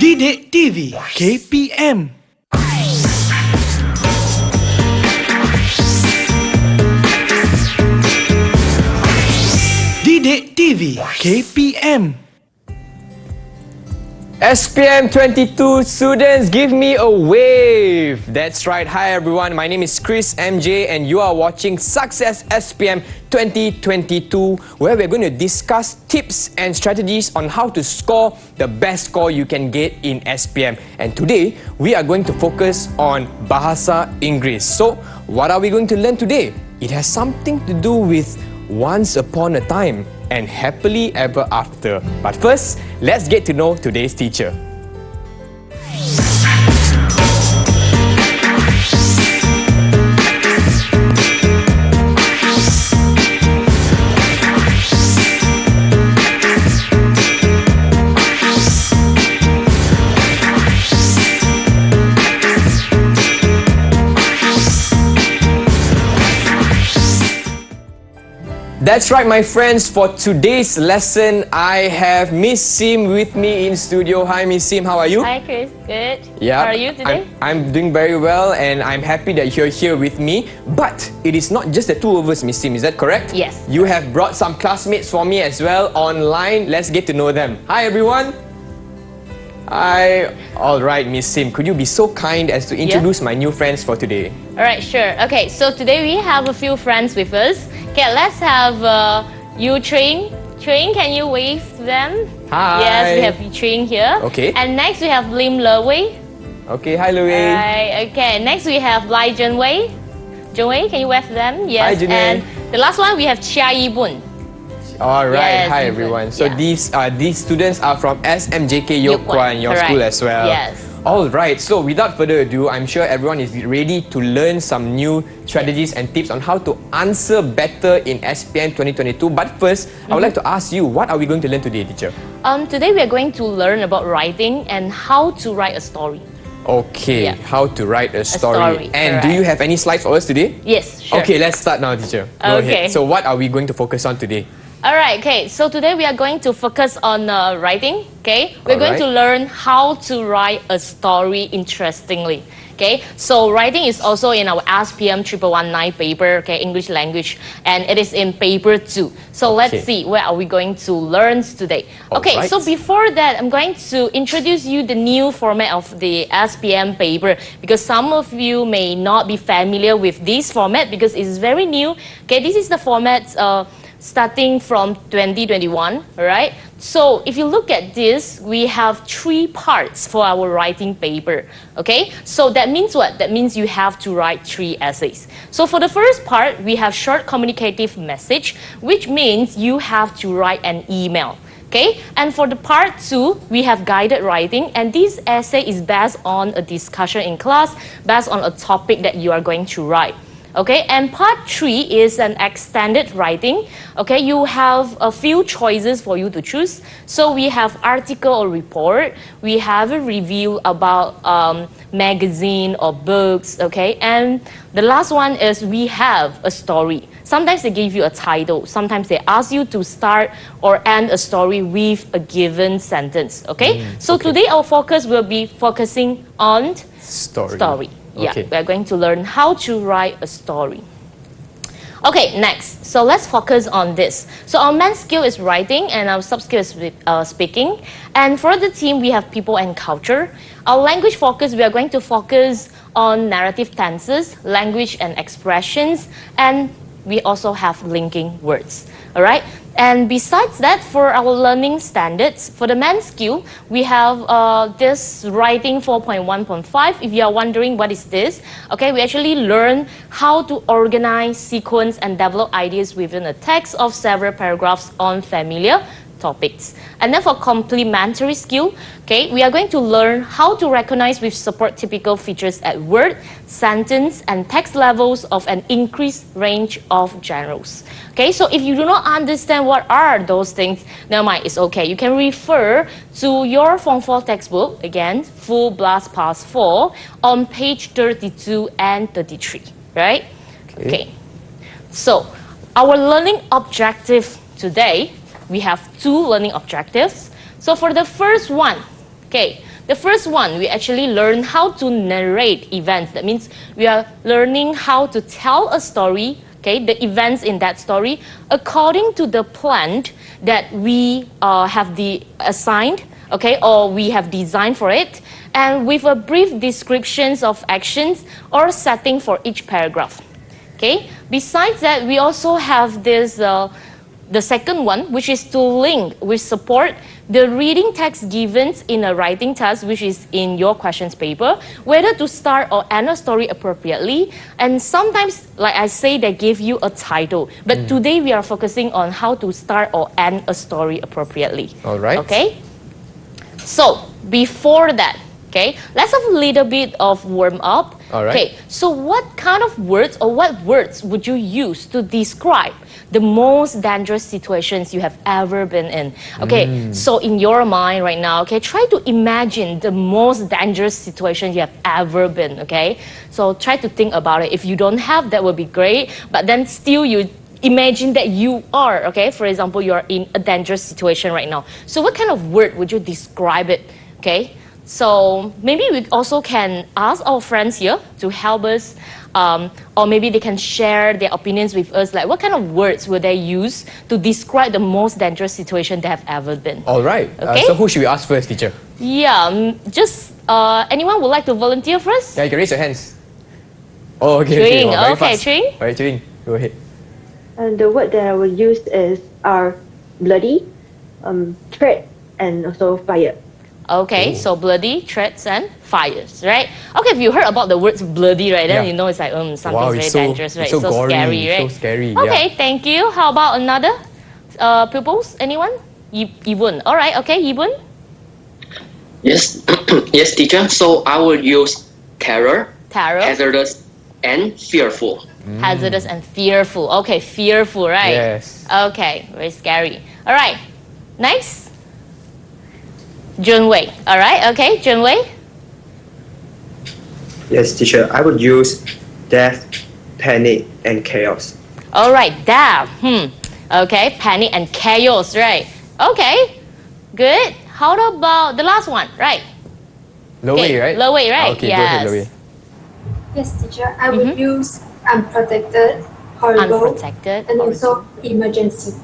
Didik TV KPM. Didik TV KPM. SPM 22 students, give me a wave. That's right. Hi everyone, my name is Chris MJ and you are watching Success SPM 2022, where we're going to discuss tips and strategies on how to score the best score you can get in SPM. And today, we are going to focus on Bahasa Inggeris. So, what are we going to learn today? It has something to do with once upon a time and happily ever after. But first, let's get to know today's teacher. That's right, my friends. For today's lesson, I have Miss Sim with me in studio. Hi, Miss Sim. How are you? Hi, Chris. Good. Yeah. How are you today? I'm doing very well, and I'm happy that you're here with me. But it is not just the two of us, Miss Sim. Is that correct? Yes. You have brought some classmates for me as well online. Let's get to know them. Hi, everyone. Hi. All right, Miss Sim. Could you be so kind as to introduce my new friends for today? All right, sure. Okay, so today we have a few friends with us. Okay, let's have you, Tring. Tring, can you wave to them? Hi. Yes, we have Tring here. Okay. And next we have Lim Lewei. Okay, hi, Louis. Alright, okay. Next we have Lai Junwei. Junwei, can you wave to them? Yes. Hi, Junwei. And the last one we have Cai Yan. All right, Yes, hi Yukwan. everyone. So Yeah. these students are from SMJK Yukwan, your Correct. school as well. Yes. All right. So without further ado, I'm sure everyone is ready to learn some new strategies and tips on how to answer better in SPM 2022. But first, I would like to ask you, what are we going to learn today, teacher? Today we are going to learn about writing and how to write a story. Okay, Yeah. how to write a story. story, And do correct. you have any slides for us today? Yes, sure. Okay, let's start now, teacher. Go Okay. ahead. So what are we going to focus on today? Alright, okay, so today we are going to focus on writing, okay? We're going to learn how to write a story interestingly, okay? So writing is also in our SPM 1119 paper, okay, English language, and it is in paper 2. So let's see, where are we going to learn today? Okay, Alright. so before that, I'm going to introduce you the new format of the SPM paper, because some of you may not be familiar with this format because it's very new. Okay, this is the format starting from 2021, right? So if you look at this, we have 3 parts for our writing paper, okay? So that means what? That means you have to write 3 essays. So for the first part, we have short communicative message, which means you have to write an email. Okay, and for the part 2, we have guided writing, and this essay is based on a discussion in class, based on a topic that you are going to write. Okay, and part 3 is an extended writing. Okay, you have a few choices for you to choose. So we have article or report, we have a review about magazine or books, okay, and the last one is we have a story. Sometimes they give you a title, sometimes they ask you to start or end a story with a given sentence, okay? So today our focus will be focusing on story. Yeah, Okay. we are going to learn how to write a story. Okay, next. So let's focus on this. So our main skill is writing and our sub skill is speaking. And for the team, we have people and culture. Our language focus, we are going to focus on narrative tenses, language and expressions, and we also have linking words. All right. And besides that, for our learning standards, for the main skill, we have this writing 4.1.5. If you are wondering what is this, okay, we actually learn how to organize, sequence, and develop ideas within a text of several paragraphs on familiar topics. And then for complementary skill, okay, we are going to learn how to recognize with support typical features at word, sentence, and text levels of an increased range of genres. Okay, so if you do not understand what are those things, never mind, it's okay. You can refer to your Form 4 textbook, again, Full Blast Pass 4, on page 32 and 33, right? Okay. So, our learning objective today, we have 2 learning objectives. So for the first one, okay, The first one, we actually learn how to narrate events. That means we are learning how to tell a story, okay, the events in that story, according to the plan that we have assigned, okay, or we have designed for it, and with a brief descriptions of actions or setting for each paragraph. Okay. Besides that, we also have this the second one, which is to link with support the reading text given in a writing task, which is in your questions paper, whether to start or end a story appropriately. And sometimes, like I say, they give you a title. But today we are focusing on how to start or end a story appropriately. All right. Okay. So before that, okay, let's have a little bit of warm up. All right. Okay, so what kind of words or what words would you use to describe the most dangerous situations you have ever been in? Okay, so in your mind right now, okay, try to imagine the most dangerous situation you have ever been, okay? So try to think about it. If you don't have, that would be great, but then still you imagine that you are, okay? For example, you are in a dangerous situation right now. So what kind of word would you describe it, okay? So maybe we also can ask our friends here to help us, or maybe they can share their opinions with us, like what kind of words would they use to describe the most dangerous situation they have ever been. All right. Okay. So who should we ask first, teacher? Yeah, just anyone would like to volunteer first? Yeah, you can raise your hands. Oh, okay. Chewing, Wow, very okay, fast. Chewing. All right, Chewing, go ahead. And the word that I will use are bloody, threat, and also fire. Okay, Ooh. so bloody, threats, and fires, right? Okay, if you heard about the words bloody, right, then Yeah. you know it's like something's Wow, very it's so- dangerous, right? it's so gory, scary, right? so scary, Okay, yeah. thank you. How about another pupils? Anyone? Yibun. All right, okay, Yibun. Yes, yes, teacher. So I will use terror, Terror, hazardous, and fearful. hazardous, and fearful. Okay, fearful, right? Yes. Okay, very scary. All right, next. Junwei. All right, okay, Junwei. Yes, teacher. I would use death, panic, and chaos. All right, death. Okay, panic and chaos, right? Okay, good. How about the last one, right? Low way, right? Low way, right? Okay, go ahead, Low way. Yes, teacher. I would use unprotected, horrible, Unprotected, and horrible. also emergency.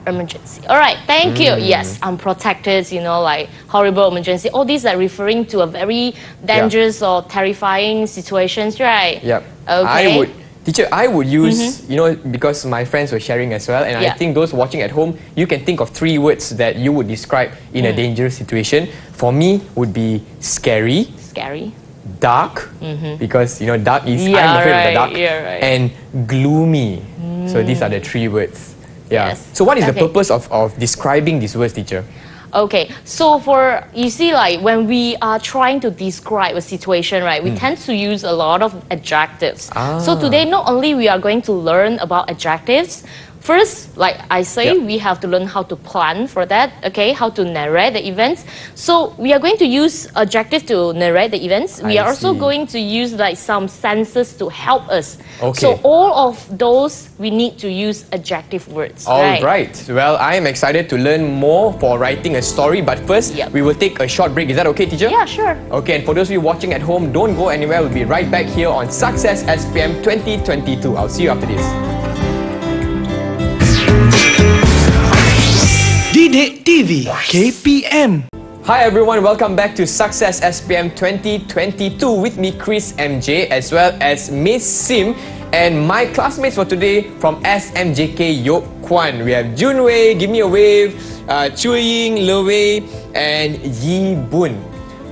Emergency. All right, thank you. Yes, unprotected, like horrible emergency. All these are referring to a very dangerous or terrifying situations, right? Yep. Okay. Teacher, I would use, because my friends were sharing as well, and I Yeah. think those watching at home, you can think of 3 words that you would describe in a dangerous situation. For me, would be scary, Scary. dark, because dark is Yeah, I'm afraid of the right, dark, yeah, right. and gloomy. So these are the 3 words. Yeah. Yes. So what is the Okay. purpose of describing these words, teacher? Okay, so you see, like when we are trying to describe a situation, right, we tend to use a lot of adjectives. So today, not only we are going to learn about adjectives, first, like I say, Yep. we have to learn how to plan for that, okay, how to narrate the events. So we are going to use adjectives to narrate the events. We I are also see. going to use like some senses to help us. Okay. So all of those, we need to use adjective words, All right? right. Well, I am excited to learn more for writing a story, but first, Yep. we will take a short break. Is that okay, teacher? Yeah, sure. Okay, and for those of you watching at home, don't go anywhere. We'll be right back here on Success SPM 2022. I'll see you after this. Didik TV KPM. Hi everyone, welcome back to Success SPM 2022 with me, Chris MJ, as well as Miss Sim and my classmates for today from SMJK Yok Kwan. We have Jun Wei, give me a wave, Chu Ying, Le Wei, and Yi Bun.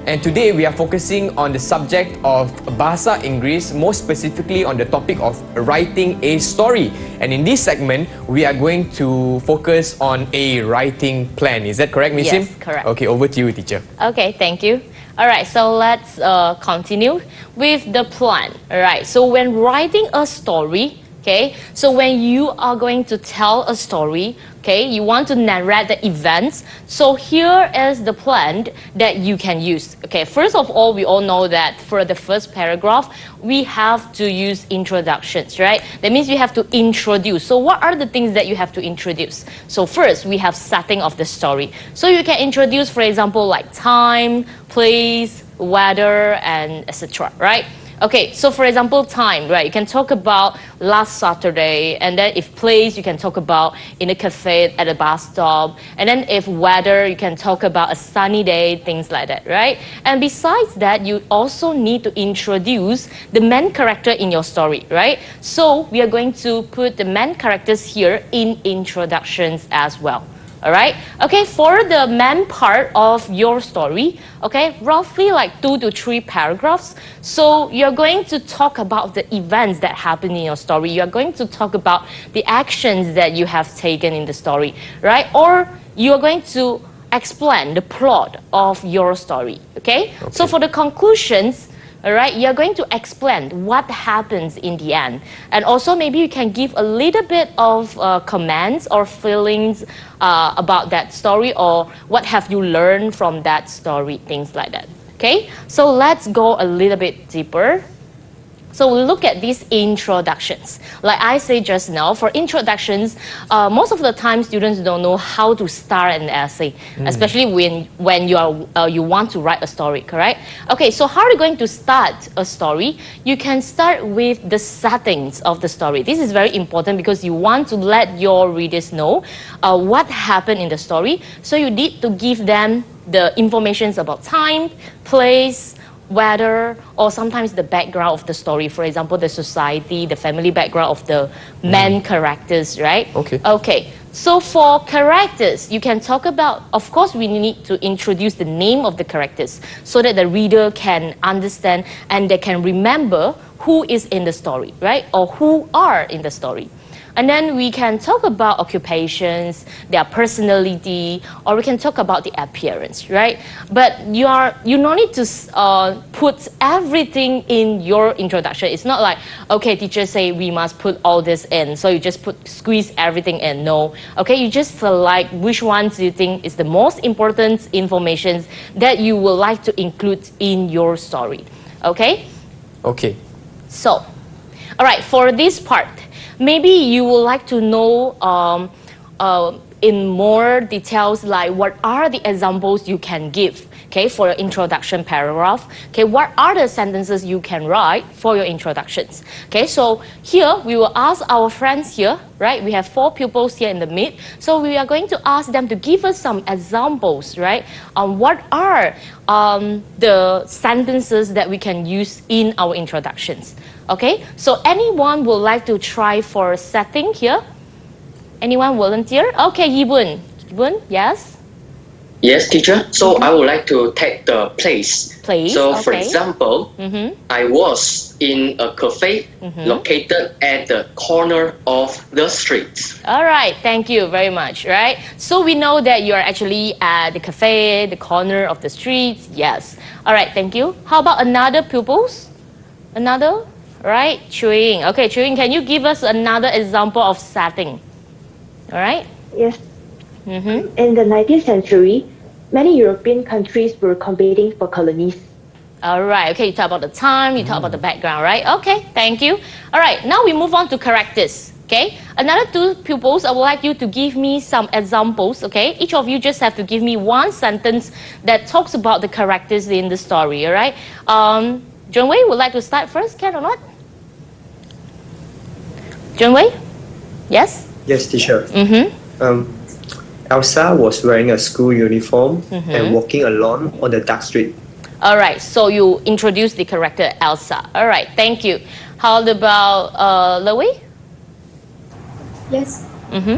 And today we are focusing on the subject of Bahasa Inggeris, more specifically on the topic of writing a story. And in this segment, we are going to focus on a writing plan. Is that correct, Miss Sim? Yes, correct. Okay, over to you, teacher. Okay, thank you. All right, so let's continue with the plan. All right, so when writing a story, Okay, so when you are going to tell a story, okay, you want to narrate the events. So here is the plan that you can use. Okay, first of all, we all know that for the first paragraph, we have to use introductions, right? That means we have to introduce. So what are the things that you have to introduce? So first, we have setting of the story. So you can introduce, for example, like time, place, weather, and etc., right? Okay, so for example, time, right? You can talk about last Saturday, and then if place, you can talk about in a cafe at a bus stop, and then if weather, you can talk about a sunny day, things like that, right? And besides that, you also need to introduce the main character in your story, right? So we are going to put the main characters here in introductions as well. All right. Okay, for the main part of your story, okay, roughly like 2 to 3 paragraphs. So you're going to talk about the events that happen in your story. You're going to talk about the actions that you have taken in the story, right? Or you're going to explain the plot of your story, okay? So for the conclusions, all right, you're going to explain what happens in the end. And also maybe you can give a little bit of comments or feelings about that story, or what have you learned from that story, things like that. Okay, so let's go a little bit deeper. So we look at these introductions. Like I said just now, for introductions, most of the time students don't know how to start an essay, especially when you want to write a story, correct? Okay, so how are you going to start a story? You can start with the settings of the story. This is very important because you want to let your readers know what happened in the story. So you need to give them the information about time, place, weather, or sometimes the background of the story. For example, the society, the family background of the main characters, right? Okay. Okay. So for characters, you can talk about, of course, we need to introduce the name of the characters so that the reader can understand and they can remember who is in the story, right? Or who are in the story. And then we can talk about occupations, their personality, or we can talk about the appearance, right? But you don't need to put everything in your introduction. It's not like, okay, teachers say we must put all this in, so you just squeeze everything in. No, okay, you just select which ones you think is the most important information that you would like to include in your story, okay? Okay. So, all right, for this part, maybe you would like to know in more details, like what are the examples you can give, okay, for your introduction paragraph. Okay, what are the sentences you can write for your introductions? Okay, so here we will ask our friends here, right? We have 4 pupils here in the mid. So we are going to ask them to give us some examples, right? On what are the sentences that we can use in our introductions. Okay, so anyone would like to try for setting here? Anyone volunteer? Okay, Yibun. Yibun, yes? Yes, teacher. So I would like to take the place. Place, So for okay. example, I was in a cafe located at the corner of the street. All right, thank you very much, right? So we know that you are actually at the cafe, the corner of the streets, yes. All right, thank you. How about another pupils? Another? Right, Chuing. Okay, Chuing, can you give us another example of setting? All right? Yes. In the 19th century, many European countries were competing for colonies. All right, okay, you talk about the time, you talk about the background, right? Okay, thank you. All right, now we move on to characters, okay? Another 2 pupils, I would like you to give me some examples, okay? Each of you just have to give me one sentence that talks about the characters in the story, all right? Junwei would like to start first, can or not? Junwei? Yes? Yes, teacher. Elsa was wearing a school uniform and walking alone on the dark street. All right, so you introduce the character Elsa. All right, thank you. How about Louis? Yes.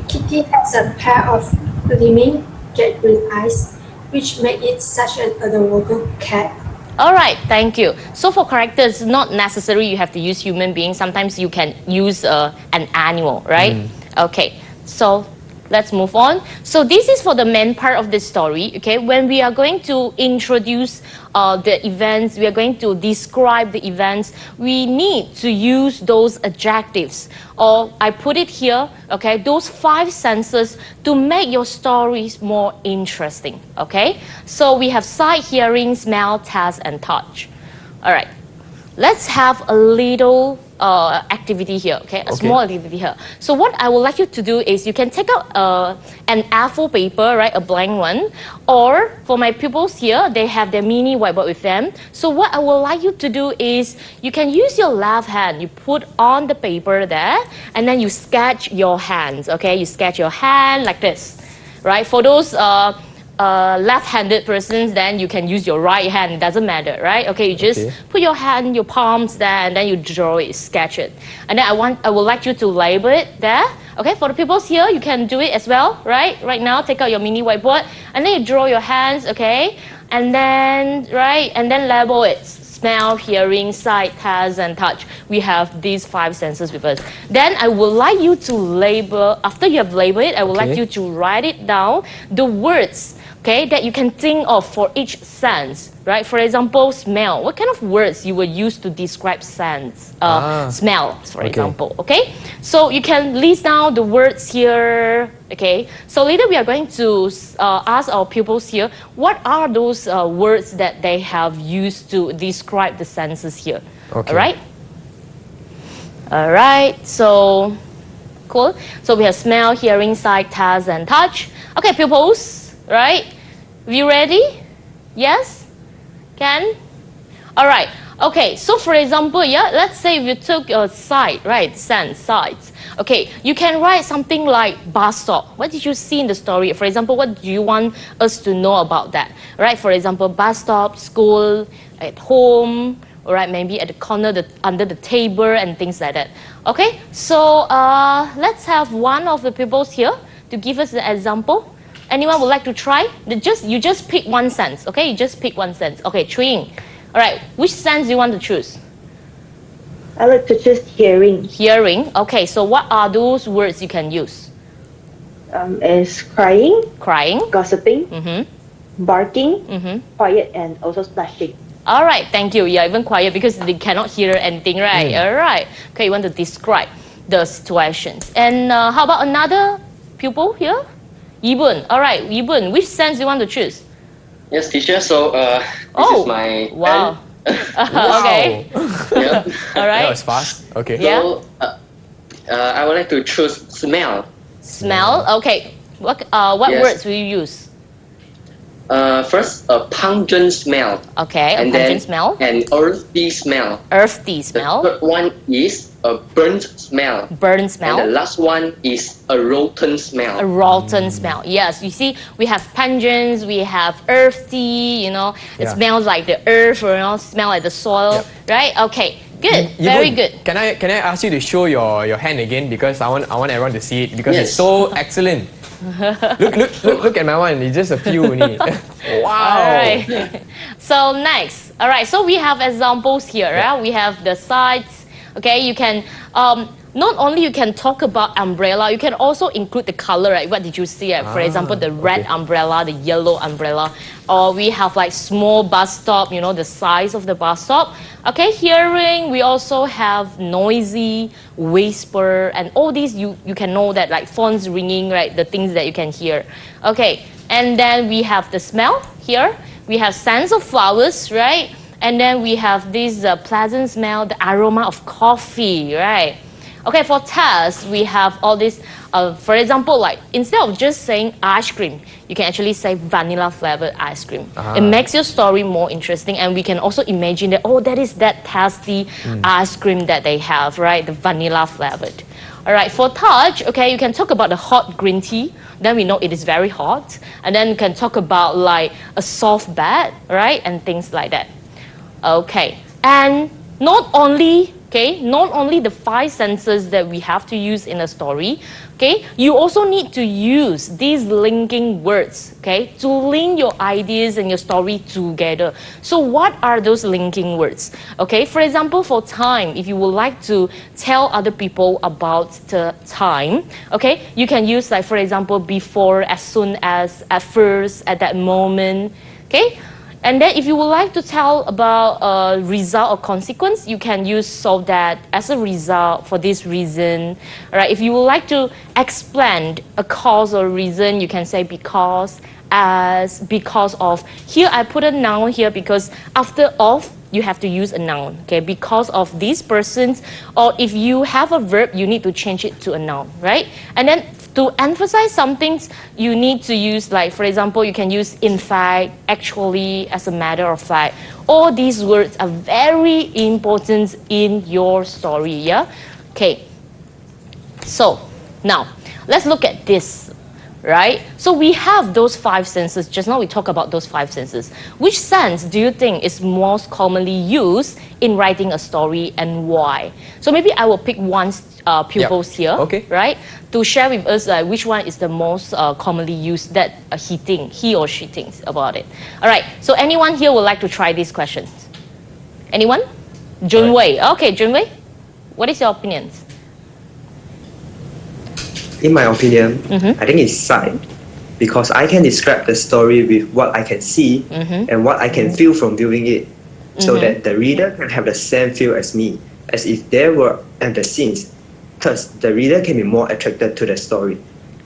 Kitty has a pair of gleaming jet green eyes, which make it such an adorable cat. All right, thank you. So for characters, not necessary you have to use human beings. Sometimes you can use an animal, right? Okay, so let's move on. So this is for the main part of the story, okay? When we are going to introduce the events, we are going to describe the events, we need to use those adjectives. Or I put it here, okay? Those 5 senses to make your stories more interesting, okay? So we have sight, hearing, smell, taste, and touch. All right. Let's have a little activity here, okay? A small activity here. So what I would like you to do is you can take out an A4 paper, right? A blank one. Or for my pupils here, they have their mini whiteboard with them. So what I would like you to do is you can use your left hand. You put on the paper there and then you sketch your hands, okay? You sketch your hand like this, right? For those left-handed persons, then you can use your right hand. It doesn't matter, right? Okay, you just put your hand, your palms there, and then you draw it, sketch it. And then I would like you to label it there. Okay, for the people here, you can do it as well, right? Right now, take out your mini whiteboard, and then you draw your hands, okay? And then, right, and then label it. Smell, hearing, sight, taste, and touch. We have these 5 senses with us. Then I would like you to label, after you have labeled it, I would like you to write it down, the words, okay, that you can think of for each sense, right? For example, smell. What kind of words you will use to describe sense? Smell, for example, okay? So you can list down the words here, okay? So later we are going to ask our pupils here, what are those words that they have used to describe the senses here, all right? All right, so cool. So we have smell, hearing, sight, taste, and touch. Okay, pupils, right? You ready? Yes? Can? All right. Okay, so for example, yeah, let's say you took a sight, right? Sense, sights. Okay, you can write something like bus stop. What did you see in the story? For example, what do you want us to know about that? Right? For example, bus stop, school, at home, all right, maybe at the corner, under the table, and things like that. Okay, so let's have one of the pupils here to give us the example. Anyone would like to try? You just pick one sense, okay? You just pick one sense. Okay, Chewing. All right, which sense do you want to choose? I like to choose hearing. Hearing. Okay, so what are those words you can use? Is crying, Crying. gossiping, barking, Mm-hmm. quiet, and also splashing. All right, thank you. Yeah, even quiet because they cannot hear anything, right? All right. Okay, you want to describe the situations. And how about another pupil here? Yibun. All right, Yibun, which sense do you want to choose? Yes, teacher. So this is my wow. Okay. Yeah. All right. That was fast. Okay. Yeah. So I would like to choose smell. Smell. Okay. What Yes. words will you use? First, a pungent smell. Okay. And A pungent then smell. an earthy smell. Earthy The smell. third one is a burnt smell. Burn And the smell. last one is a rotten smell. A rotten smell. Yes, you see, we have pungent, we have earthy, you know, it Yeah. smells like the earth, or, you know, smell like the soil, right? Okay, good, very Yvonne, good. Can I ask you to show your hand again, because I want everyone to see it, because it's Yes. so excellent. look at my one. It's just a few only. Wow. All right. So next, all right. So we have examples here. Right? We have the sides. Okay, you can not only you can talk about umbrella, you can also include the color. Right? What did you see? For example, the red umbrella, the yellow umbrella, or we have like small bus stop. You know, the size of the bus stop. Okay, hearing. We also have noisy, whisper, and all these you can know that, like phones ringing, right? The things that you can hear. Okay, and then we have the smell here. We have scents of flowers, right? And then we have this pleasant smell, the aroma of coffee, right? Okay, for taste, we have all this, for example, like instead of just saying ice cream, you can actually say vanilla flavored ice cream. It makes your story more interesting, and we can also imagine that, oh, that is that tasty ice cream that they have, right? The vanilla flavored. All right, for touch, okay, you can talk about the hot green tea. Then we know it is very hot. And then you can talk about like a soft bed, right? And things like that. Okay, and not only okay, not only the 5 senses that we have to use in a story, okay, you also need to use these linking words, okay, to link your ideas and your story together. So what are those linking words? Okay, for example, for time, if you would like to tell other people about the time, okay, you can use, like, for example, before, as soon as, at first, at that moment, okay. And then if you would like to tell about a result or consequence, you can use so that, as a result, for this reason. All right, if you would like to explain a cause or reason, you can say because, as, because of. Here I put a noun here because after of, you have to use a noun, okay, because of these persons. Or if you have a verb, you need to change it to a noun, right? And then to emphasize some things, you need to use, like, for example, you can use in fact, actually, as a matter of fact. All these words are very important in your story, yeah? Okay. So, now, let's look at this, right? So we have those 5 senses. Just now we talked about those 5 senses. Which sense do you think is most commonly used in writing a story, and why? So maybe I will pick one pupils here, okay, right, to share with us which one is the most commonly used that he or she thinks about it. All right, so anyone here would like to try these questions? Anyone? Junwei. Okay, Junwei, what is your opinion? In my opinion, I think it's sight, because I can describe the story with what I can see and what I can feel from viewing it, so that the reader can have the same feel as me, as if they were at the scenes. Thus, the reader can be more attracted to the story.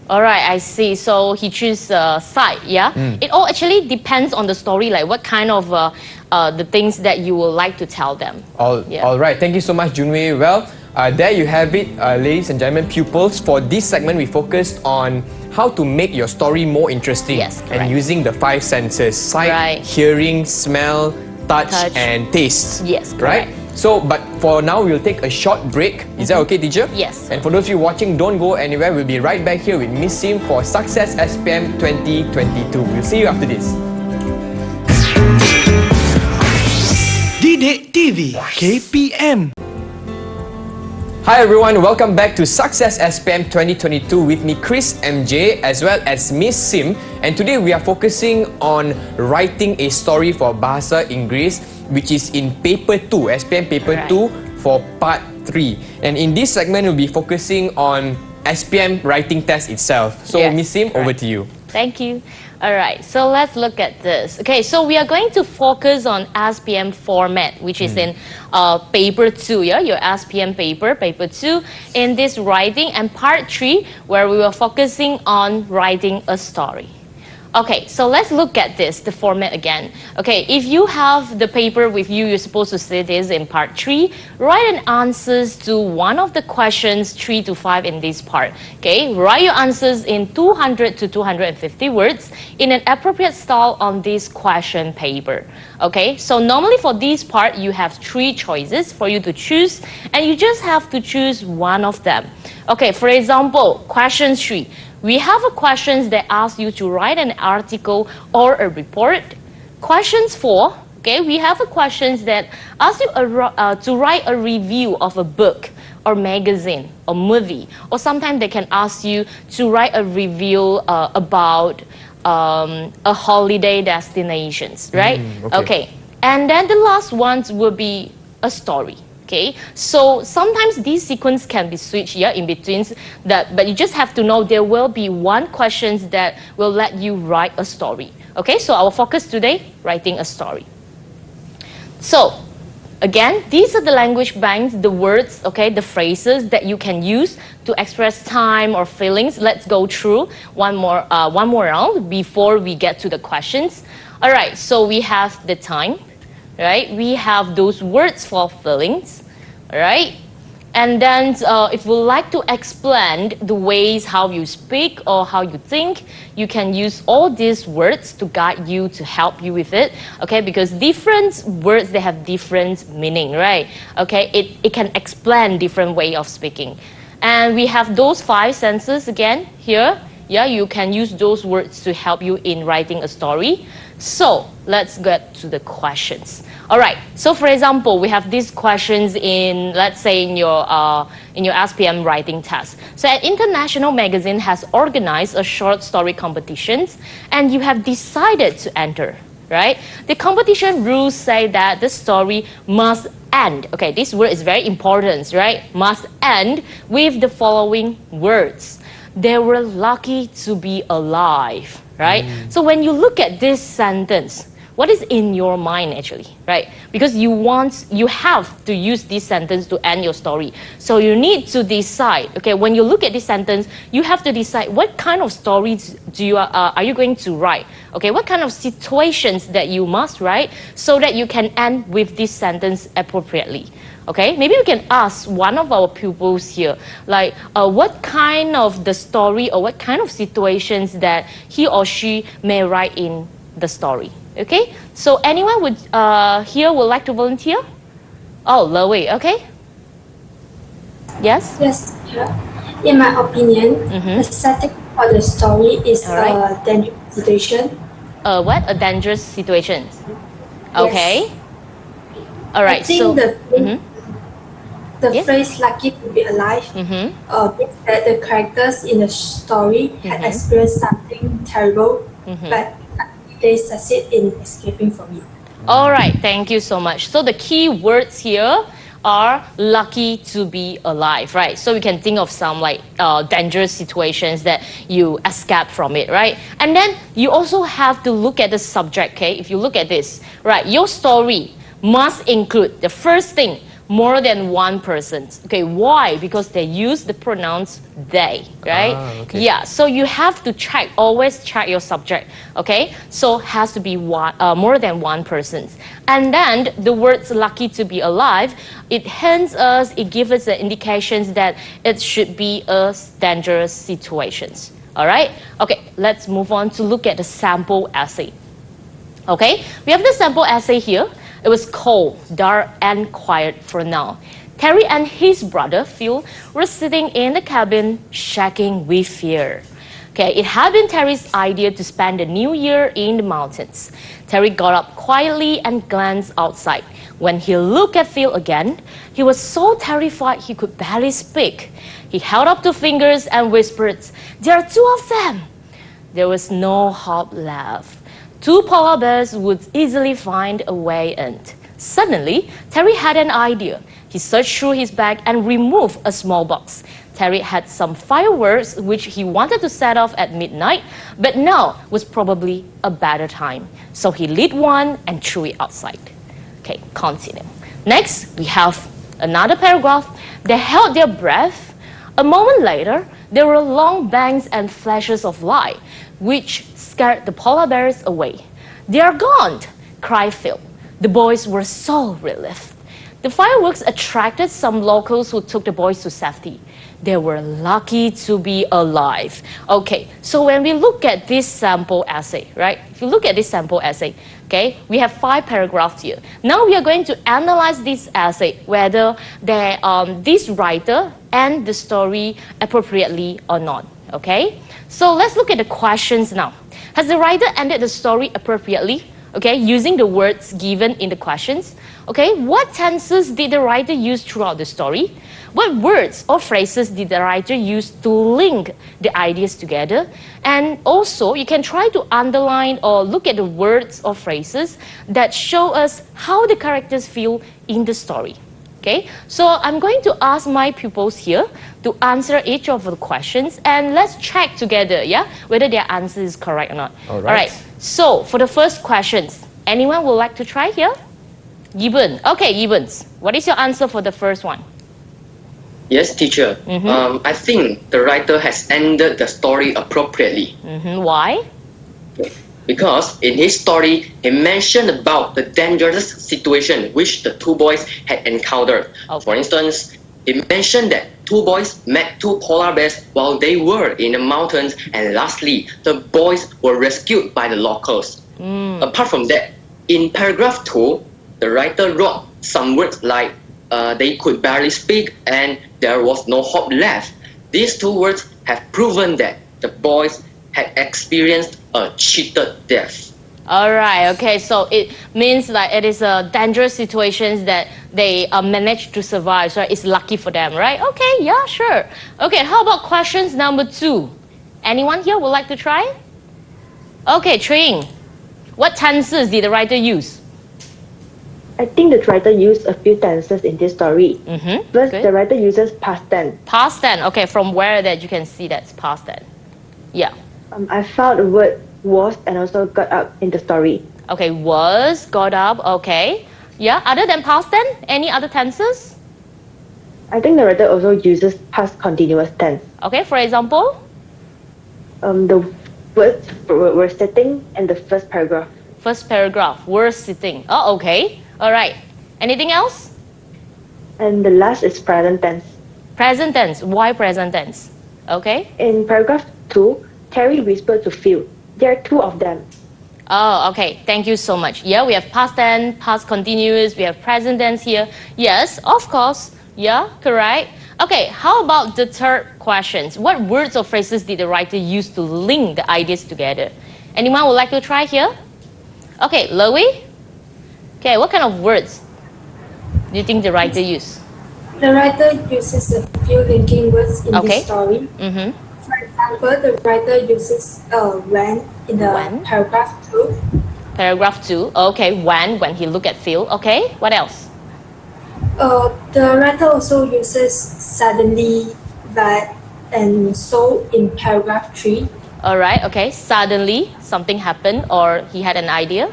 All right, I see. So he chooses sight, yeah? It all actually depends on the story, like what kind of the things that you would like to tell them. All right, thank you so much, Junwei. Well, there you have it, ladies and gentlemen, pupils. For this segment, we focused on how to make your story more interesting. Yes, correct. And using the 5 senses: sight, Right. hearing, smell, touch, and taste. Yes, right? correct. So, but for now, we'll take a short break. Is that okay, teacher? Yes. And for those of you watching, don't go anywhere. We'll be right back here with Miss Sim for Success SPM 2022. We'll see you after this. Didik TV KPM. Hi everyone, welcome back to Success SPM 2022 with me, Chris MJ, as well as Miss Sim. And today we are focusing on writing a story for Bahasa Inggeris, which is in paper 2, SPM paper 2 for part 3. And in this segment, we'll be focusing on SPM writing test itself. So Yes, Miss Sim, over to you. Thank you. All right, so let's look at this. Okay, so we are going to focus on SPM format, which is in paper 2, yeah, your SPM paper, paper 2, in this writing, and part 3, where we were focusing on writing a story. Okay, so let's look at this, the format again. Okay, if you have the paper with you, you're supposed to see this in part 3. Write an answers to one of the questions 3 to 5 in this part. Okay, write your answers in 200 to 250 words in an appropriate style on this question paper. Okay, so normally for this part, you have 3 choices for you to choose, and you just have to choose one of them. Okay, for example, question 3. We have a questions that ask you to write an article or a report. Questions 4, okay, we have a questions that ask you to write a review of a book or magazine or movie. Or sometimes they can ask you to write a review about a holiday destinations, right? Okay, and then the last ones will be a story. Okay, so sometimes these sequence can be switched, yeah, in between that, but you just have to know there will be one questions that will let you write a story. Okay, so our focus today, writing a story. So again, these are the language banks, the words, okay, the phrases that you can use to express time or feelings. Let's go through one more round before we get to the questions. All right, so we have the time. Right, we have those words for feelings, right? And then if you would like to explain the ways how you speak or how you think, you can use all these words to guide you, to help you with it, okay? Because different words, they have different meaning, right? Okay, it can explain different way of speaking. And we have those 5 senses again here. Yeah, you can use those words to help you in writing a story. So let's get to the questions. All right. So for example, we have these questions in, let's say, in your SPM writing test. So an international magazine has organized a short story competitions, and you have decided to enter. Right? The competition rules say that the story must end. Okay, this word is very important, right? Must end with the following words. They were lucky to be alive, right? So when you look at this sentence, what is in your mind actually, right? Because you have to use this sentence to end your story. So you need to decide, okay, when you look at this sentence, you have to decide what kind of stories are you going to write? Okay, what kind of situations that you must write so that you can end with this sentence appropriately. Okay, maybe we can ask one of our pupils here, like what kind of the story or what kind of situations that he or she may write in the story. Okay, so anyone here would like to volunteer? Oh, Lowy, okay. Yes? Yes, teacher. In my opinion, the setting for the story is a dangerous situation. What? A dangerous situation. Okay. Yes. All right. I think the Yes. phrase "lucky to be alive" means that the characters in the story had experienced something terrible, but they succeed in escaping from it. All right, thank you so much. So the key words here are lucky to be alive, right? So we can think of some like dangerous situations that you escape from it, right? And then you also have to look at the subject, okay? If you look at this, right, your story must include the first thing, more than one person. Okay, why? Because they use the pronouns they, right? Okay. Yeah, so you have to check, always check your subject, okay? So has to be more than one person. And then the words lucky to be alive, it hints us, it gives us the indications that it should be a dangerous situations. All right? Okay, let's move on to look at the sample essay. Okay, we have the sample essay here. It was cold, dark, and quiet for now. Terry and his brother Phil were sitting in the cabin, shaking with fear. Okay, it had been Terry's idea to spend the new year in the mountains. Terry got up quietly and glanced outside. When he looked at Phil again, he was so terrified he could barely speak. He held up two fingers and whispered, "There are two of them." There was no hope left. Two polar bears would easily find a way in. Suddenly, Terry had an idea. He searched through his bag and removed a small box. Terry had some fireworks which he wanted to set off at midnight, but now was probably a better time. So he lit one and threw it outside. Okay, continue. Next, we have another paragraph. They held their breath. A moment later, there were long bangs and flashes of light, which scared the polar bears away. "They are gone!" cried Phil. The boys were so relieved. The fireworks attracted some locals who took the boys to safety. They were lucky to be alive. Okay, so when we look at this sample essay, right? If you look at this sample essay, okay, we have 5 paragraphs here. Now we are going to analyze this essay, whether this writer end the story appropriately or not, okay? So let's look at the questions now. Has the writer ended the story appropriately? Okay, using the words given in the questions. Okay, what tenses did the writer use throughout the story? What words or phrases did the writer use to link the ideas together? And also, you can try to underline or look at the words or phrases that show us how the characters feel in the story. Okay, so I'm going to ask my pupils here to answer each of the questions, and let's check together, yeah, whether their answer is correct or not. All right. So for the first questions, anyone would like to try here? Gibbon. Okay, Gibbons, what is your answer for the first one? Yes, teacher. I think the writer has ended the story appropriately. Why? Because in his story, he mentioned about the dangerous situation which the two boys had encountered. Okay. For instance, he mentioned that two boys met two polar bears while they were in the mountains, and lastly, the boys were rescued by the locals. Apart from that, in paragraph 2, the writer wrote some words like they could barely speak and there was no hope left. These two words have proven that the boys had experienced a cheated death. All right, okay, so it means that it is a dangerous situations that they manage to survive, so it's lucky for them, right? Okay, yeah, sure. Okay, how about questions number 2? Anyone here would like to try? Okay, Tring, what tenses did the writer use? I think the writer used a few tenses in this story. First, good. the writer uses past tense. Past tense, okay, from where that you can see that's past tense. Yeah. I found the word was and also got up in the story. Okay, was, got up, okay. Yeah, other than past tense, any other tenses? I think the writer also uses past continuous tense. Okay, for example? The words were sitting in the first paragraph. First paragraph, were sitting. Oh, okay. All right. Anything else? And the last is present tense. Present tense. Why present tense? Okay. In paragraph 2, Terry whispered to Phil. There are 2 of them. Oh, okay. Thank you so much. Yeah, we have past tense, past continuous, we have present tense here. Yes, of course. Yeah, correct. Okay, how about the third questions? What words or phrases did the writer use to link the ideas together? Anyone would like to try here? Okay, Loie? Okay, what kind of words do you think the writer used? The writer uses a few linking words in Okay. this story. For example, the writer uses when in the When. paragraph 2. Paragraph 2. Okay, when he looked at Phil. Okay, what else? The writer also uses suddenly, but, and so in paragraph 3. All right, okay. Suddenly, something happened or he had an idea.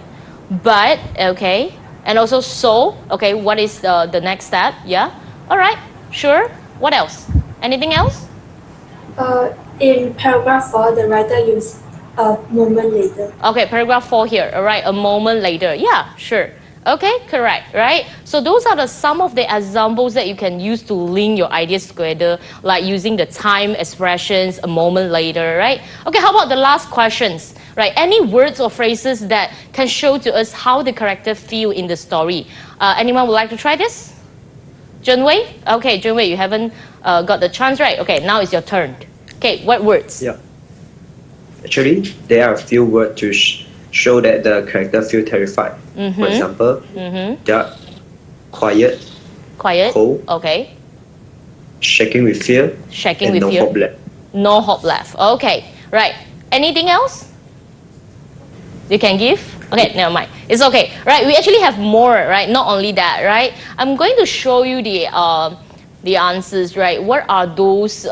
But, okay. And also so, okay, what is the next step? Yeah. All right, sure. What else? Anything else? In paragraph 4, the writer used a moment later. Okay, paragraph 4 here. All right, a moment later. Yeah, sure. Okay, correct, right? So those are some of the examples that you can use to link your ideas together, like using the time expressions, a moment later, right? Okay, how about the last questions, right? Any words or phrases that can show to us how the character feel in the story? Anyone would like to try this? Junwei? Okay, Junwei, you haven't got the chance, right? Okay, now it's your turn. Okay, what words? Yeah. Actually, there are a few words to show that the character feel terrified. For example, they are quiet, Quiet. cold, Okay. shaking with fear, Shaking and with no fear. hope left. No hope left. Okay, right. Anything else you can give? Okay, never mind. It's okay. Right, we actually have more, right? Not only that, right? I'm going to show you the answers, right? What are those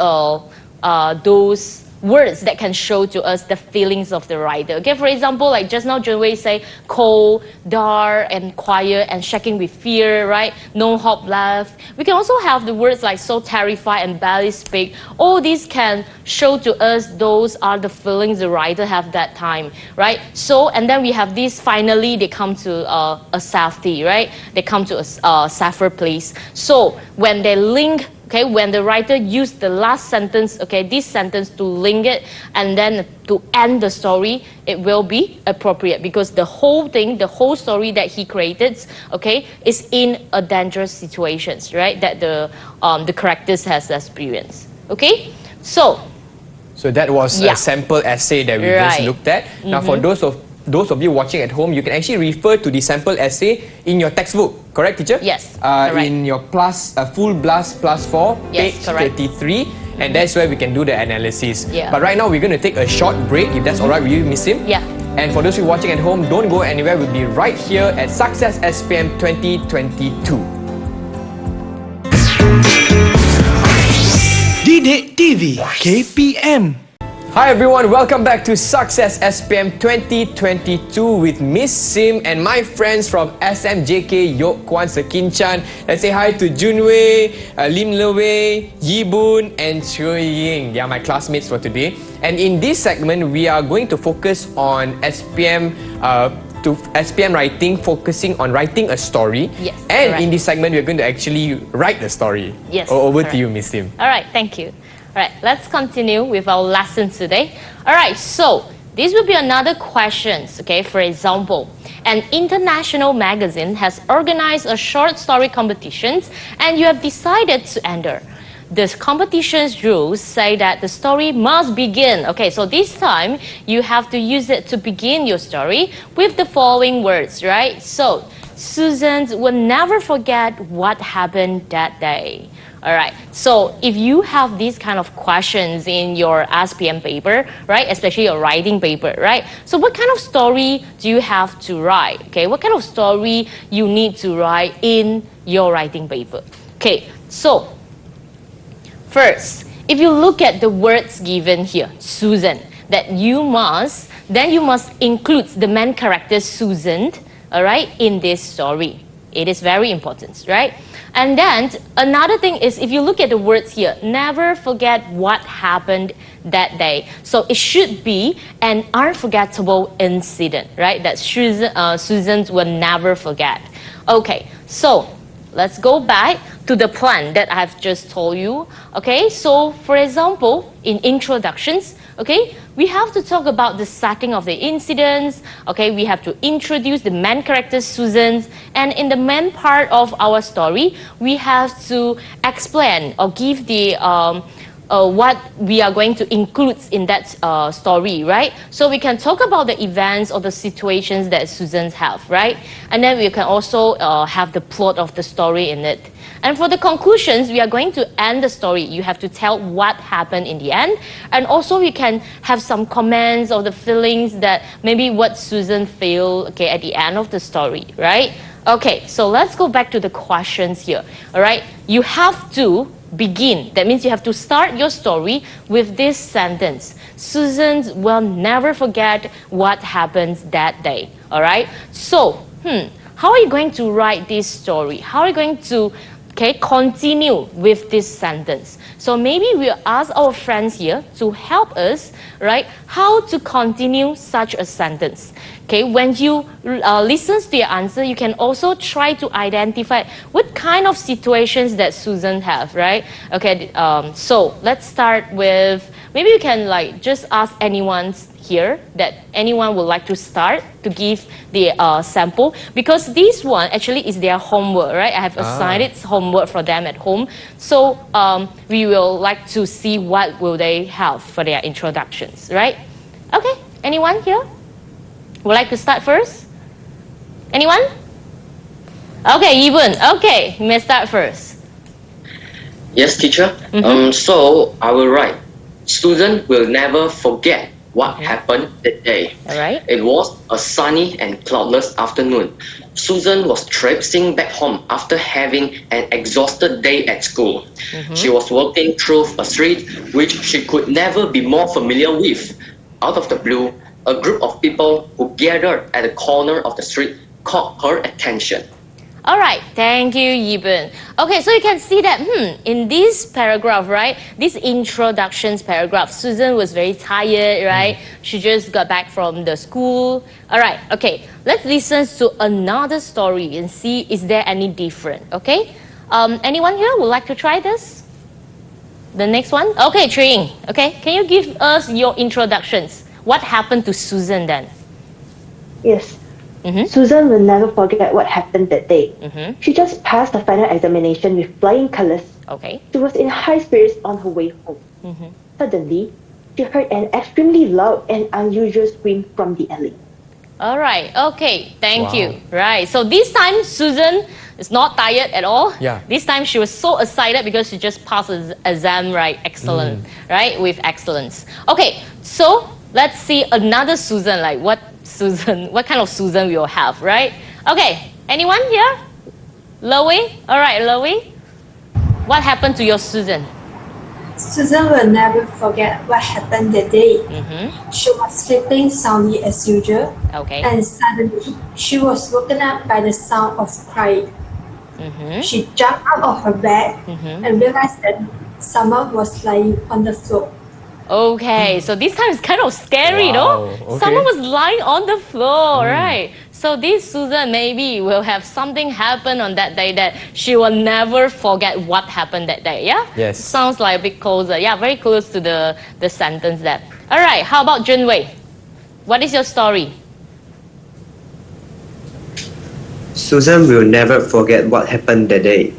words that can show to us the feelings of the writer? Okay, for example, like just now Junwei say cold, dark, and quiet, and shaking with fear, right? No hope left. We can also have the words like so terrified and barely speak. All these can show to us those are the feelings the writer have that time, right? So, and then we have these, finally they come to a safety, right? They come to a safer place. So when they link, okay, when the writer used the last sentence, okay, this sentence to link it and then to end the story, it will be appropriate because the whole thing, the whole story that he created, okay, is in a dangerous situations, right, that the characters has experienced. Okay, so that was Yeah. a sample essay that we just Right. looked at. Now, for those of you watching at home, you can actually refer to the sample essay in your textbook. Correct, teacher? Yes, correct. In your full blast +4, Yes, page correct. 33, and that's where we can do the analysis. Yeah. But right now, we're going to take a short break, if that's all right with you, Miss Sim. Yeah. And for those of you watching at home, don't go anywhere. We'll be right here at Success SPM 2022. Didik TV KPM. Hi everyone, welcome back to Success SPM 2022 with Miss Sim and my friends from SMJK Yok Kwan Sekinchan. Let's say hi to Junwei, Lim Lewei, Yi Boon and Chue Ying. They are my classmates for today. And in this segment, we are going to focus on SPM writing, focusing on writing a story. Yes, And correct. in this segment, we're going to actually write the story. Yes, Over to correct. you, Miss Sim. All right, thank you. All right, let's continue with our lesson today. All right, so this will be another questions, okay? For example, an international magazine has organized a short story competitions and you have decided to enter. the competition's rules say that the story must begin. Okay, so this time you have to use it to begin your story with the following words, right? So, Susan will never forget what happened that day. All right, so if you have these kind of questions in your SPM paper, right, especially your writing paper, right, so what kind of story do you have to write? Okay, what kind of story you need to write in your writing paper? Okay, so first, if you look at the words given here, Susan, then you must include the main character Susan, all right, in this story. It is very important, right? And then another thing is, if you look at the words here, never forget what happened that day. So it should be an unforgettable incident, right? That Susan will never forget. Okay, so let's go back to the plan that I've just told you. Okay, so for example, in introductions, okay, we have to talk about the setting of the incidents. Okay, we have to introduce the main character Susan, and in the main part of our story, we have to explain or give the what we are going to include in that story, right? So we can talk about the events or the situations that Susan have, right? And then we can also have the plot of the story in it. And for the conclusions, we are going to end the story. You have to tell what happened in the end. And also we can have some comments or the feelings that maybe what Susan feel, okay, at the end of the story, right? Okay, so let's go back to the questions here, all right? You have to begin. That means you have to start your story with this sentence. Susan will never forget what happens that day, all right? So, how are you going to write this story? How are you going to continue with this sentence? So maybe we'll ask our friends here to help us, right, how to continue such a sentence. Okay, when you listen to your answer, you can also try to identify what kind of situations that Susan have, right? Okay, so let's start with, maybe you can like just ask anyone here that anyone would like to start to give the sample, because this one actually is their homework, right? I have assigned it homework for them at home. So we will like to see what will they have for their introductions, right? Okay, anyone here would like to start first? Anyone? Okay, Yibun, okay, you may start first. Yes, teacher. So I will write, Susan will never forget what happened that day. All right. It was a sunny and cloudless afternoon. Susan was traipsing back home after having an exhausted day at school. She was walking through a street which she could never be more familiar with. Out of the blue, a group of people who gathered at the corner of the street caught her attention. All right, thank you, Yibun. Okay, so you can see that in this paragraph, right, this introductions paragraph, Susan was very tired, right? She just got back from the school. All right, okay, let's listen to another story and see is there any different, okay? Anyone here would like to try this? The next one? Okay, Tring, okay, can you give us your introductions? What happened to Susan then? Yes. Susan will never forget what happened that day. She just passed the final examination with flying colors. Okay. She was in high spirits on her way home. Suddenly, she heard an extremely loud and unusual scream from the alley. All right, okay, thank you. Right, so this time Susan is not tired at all. Yeah. This time she was so excited because she just passed the exam, right? Excellent, right? With excellence. Okay, so let's see another Susan, like what kind of Susan we'll have, right? Okay, anyone here? Loie? All right, Loie. What happened to your Susan? Susan will never forget what happened that day. She was sleeping soundly as usual, Okay. and suddenly she was woken up by the sound of crying. She jumped out of her bed and realized that someone was lying on the floor. Okay, so this time it's kind of scary, no? Okay. Someone was lying on the floor, right? So this Susan maybe will have something happen on that day that she will never forget what happened that day, yeah? Yes. Sounds like a bit closer. Yeah, very close to the sentence there. All right, how about Junwei? What is your story? Susan will never forget what happened that day.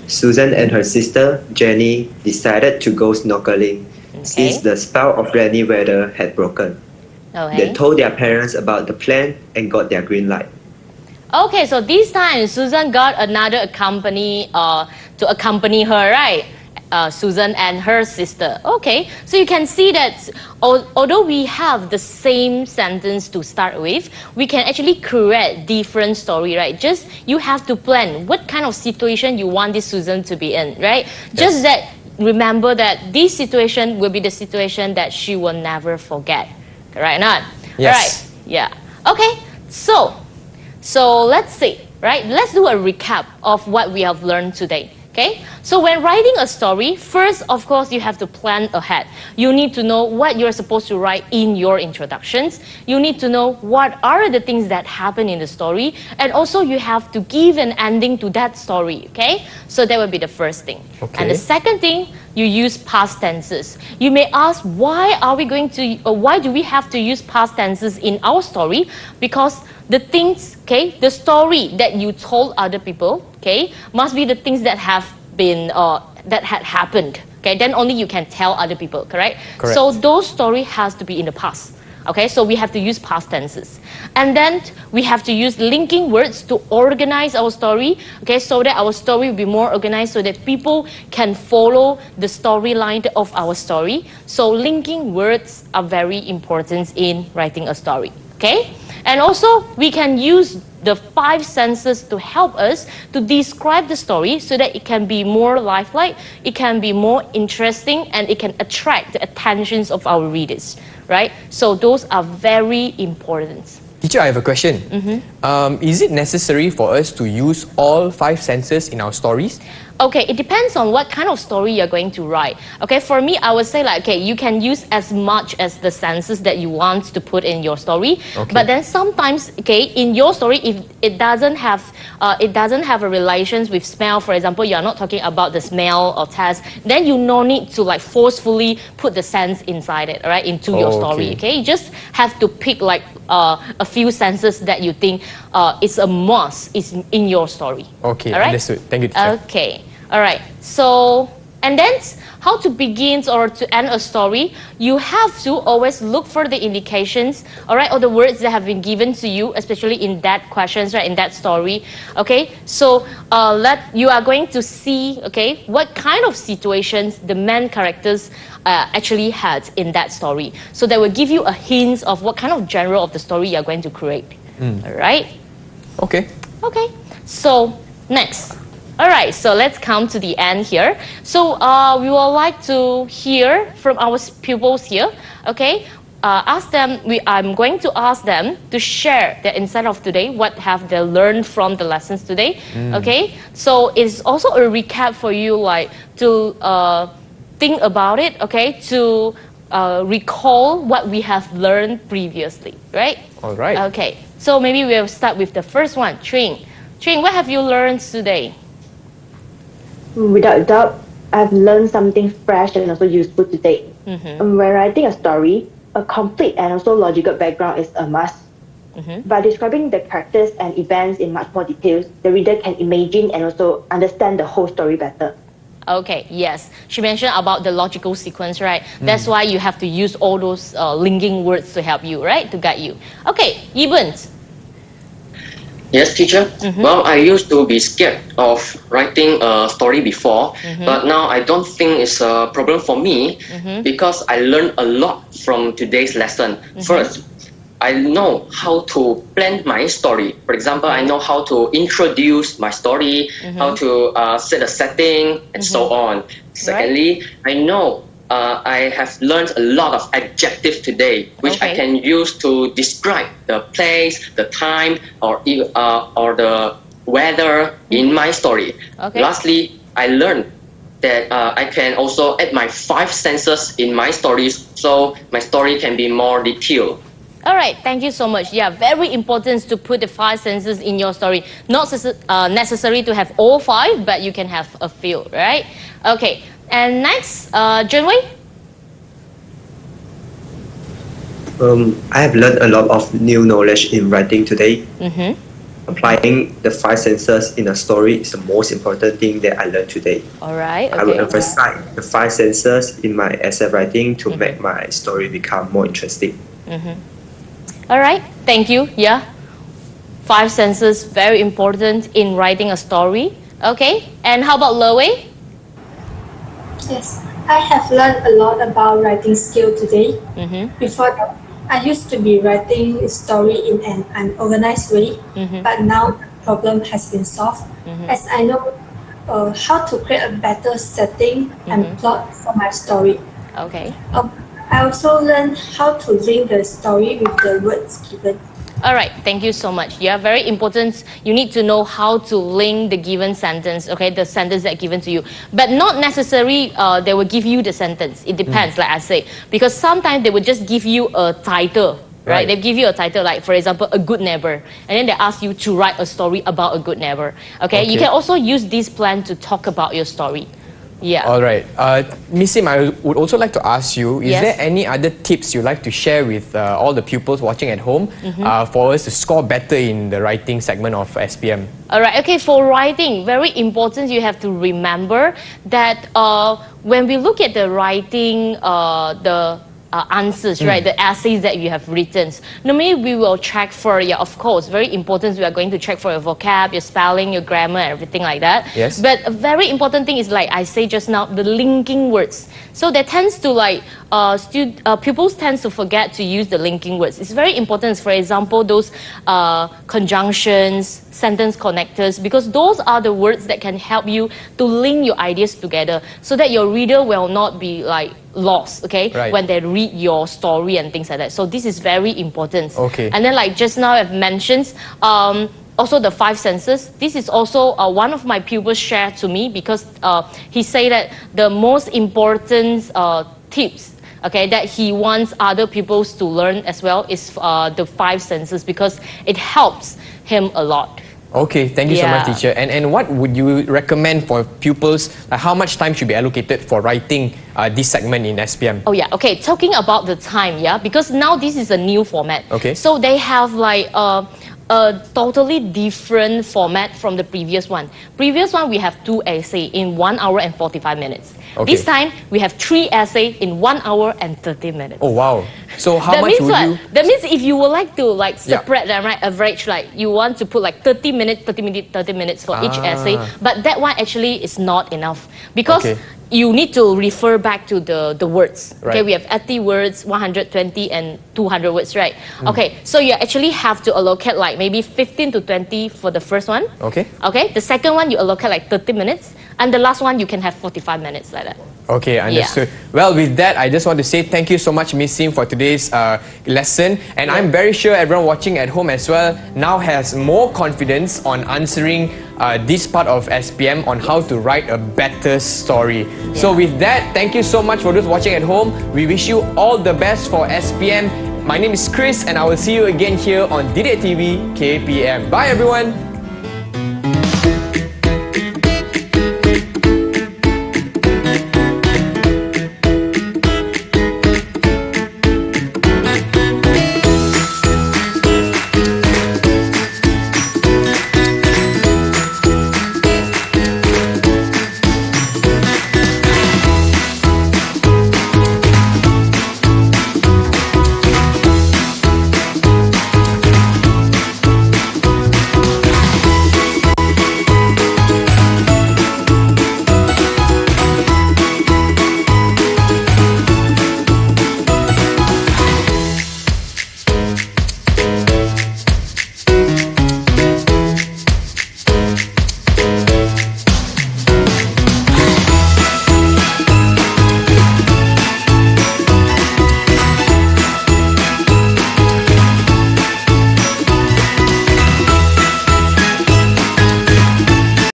Susan and her sister, Jenny, decided to go snorkeling since the spell of rainy weather had broken. They told their parents about the plan and got their green light. Okay, so this time Susan got another to accompany her, right? Susan and her sister. Okay, so you can see that although we have the same sentence to start with, we can actually create different story, right? Just you have to plan what kind of situation you want this Susan to be in, right? Just that remember that this situation will be the situation that she will never forget, right? Not Yes. right? Yeah. Okay, so let's see, right? Let's do a recap of what we have learned today. Okay, so when writing a story, first, of course, you have to plan ahead. You need to know what you're supposed to write in your introductions. You need to know what are the things that happen in the story. And also, you have to give an ending to that story, okay? So that would be the first thing. Okay. And the second thing, you use past tenses. You may ask, why do we have to use past tenses in our story? Because the things, okay, the story that you told other people, okay, must be the things that have been, that had happened, okay, then only you can tell other people, correct? Correct. So those story has to be in the past, okay, so we have to use past tenses. And then we have to use linking words to organize our story, okay, so that our story will be more organized so that people can follow the storyline of our story. So linking words are very important in writing a story, okay? And also, we can use the 5 senses to help us to describe the story so that it can be more lifelike, it can be more interesting, and it can attract the attentions of our readers, right? So those are very important. Teacher, I have a question. Is it necessary for us to use all 5 senses in our stories? Okay, it depends on what kind of story you're going to write. Okay, for me, I would say like, okay, you can use as much as the senses that you want to put in your story. Okay. But then sometimes, okay, in your story, if it doesn't have a relations with smell, for example, you are not talking about the smell or taste, then you no need to like forcefully put the sense inside it, right, into your story. Okay, you just have to pick like a few senses that you think is a must is in your story. Okay, all right? understood. Thank you, teacher. Okay, all right. So, and then how to begin or to end a story, you have to always look for the indications, all right, or the words that have been given to you, especially in that questions, right, in that story. Okay, so you are going to see, okay, what kind of situations the main characters actually had in that story. So that will give you a hint of what kind of genre of the story you are going to create. All right. Okay. Okay, so next. All right, so let's come to the end here. So we would like to hear from our pupils here, okay? I'm going to ask them to share their insight of today, what have they learned from the lessons today, okay? So it's also a recap for you, like to think about it, okay? To recall what we have learned previously, right? All right. Okay, so maybe we'll start with the first one, Tring. Tring, what have you learned today? Without doubt, I've learned something fresh and also useful today. When writing a story, a complete and also logical background is a must. By describing the characters and events in much more details, the reader can imagine and also understand the whole story better. Okay, yes. She mentioned about the logical sequence, right? That's why you have to use all those linking words to help you, right? To guide you. Okay, Eben. Yes, teacher. Well, I used to be scared of writing a story before, but now I don't think it's a problem for me because I learned a lot from today's lesson. First, I know how to plan my story. For example, I know how to introduce my story, how to set a setting, and so on. Secondly, I know I have learned a lot of adjectives today, which I can use to describe the place, the time, or the weather in my story. Lastly, I learned that I can also add my 5 senses in my stories, so my story can be more detailed. All right, thank you so much. Yeah, very important to put the 5 senses in your story. Not necessary to have all 5, but you can have a few, right? Okay, and next, Junwei? I have learned a lot of new knowledge in writing today. applying the 5 senses in a story is the most important thing that I learned today. All right. I will Okay. emphasize the 5 senses in my essay writing to make my story become more interesting. All right. Thank you. Yeah. 5 senses, very important in writing a story. Okay. And how about Loe? Yes, I have learned a lot about writing skill today. Before that, I used to be writing a story in an unorganized way, but now the problem has been solved as I know how to create a better setting and plot for my story. Okay. I also learned how to link the story with the words given. All right, thank you so much. Yeah, very important. You need to know how to link the given sentence, okay, the sentence that given to you. But not necessarily they will give you the sentence. It depends, like I say. Because sometimes they will just give you a title, right? They give you a title like, for example, A Good Neighbor. And then they ask you to write a story about a good neighbor. Okay, you can also use this plan to talk about your story. Yeah. All right. Miss Sim, I would also like to ask you, is Yes. there any other tips you'd like to share with all the pupils watching at home for us to score better in the writing segment of SPM? All right, okay, for writing, very important, you have to remember that when we look at the writing, the answers, right, the essays that you have written, normally we will check for, yeah, of course, very important, we are going to check for your vocab, your spelling, your grammar, everything like that. Yes. But a very important thing is, like I say just now, the linking words. So that tends to like, pupils tend to forget to use the linking words. It's very important, for example, those conjunctions, sentence connectors, because those are the words that can help you to link your ideas together so that your reader will not be like lost, okay, Right. when they read your story and things like that. So this is very important. Okay. And then like just now I've mentioned, also the 5 senses. This is also one of my pupils shared to me because he said that the most important tips, okay, that he wants other pupils to learn as well is the 5 senses because it helps him a lot. Okay, thank you so much, Yeah. teacher. And what would you recommend for pupils? Like how much time should be allocated for writing this segment in SPM? Oh yeah, okay, talking about the time, yeah, because now this is a new format. Okay. So they have like a totally different format from the previous one. Previous one, we have 2 essays in 1 hour and 45 minutes. Okay. This time, we have 3 essays in 1 hour and 30 minutes. Oh wow. So how that much means would what? you... That means if you would like to like Yeah. separate them, right, average, like you want to put like 30 minutes, 30 minutes, 30 minutes for each essay, but that one actually is not enough because Okay. you need to refer back to the words. Okay, Right. we have 80 words, 120 and 200 words, right? Okay, so you actually have to allocate like maybe 15 to 20 for the first one. Okay. Okay, the second one you allocate like 30 minutes, and the last one you can have 45 minutes like that. Okay, understood. Well, with that, I just want to say thank you so much, Miss Sim, for today's lesson. And I'm very sure everyone watching at home as well now has more confidence on answering this part of SPM on how to write a better story. So with that, thank you so much for those watching at home. We wish you all the best for SPM. My name is Chris and I will see you again here on Narrate TV KPM. Bye everyone!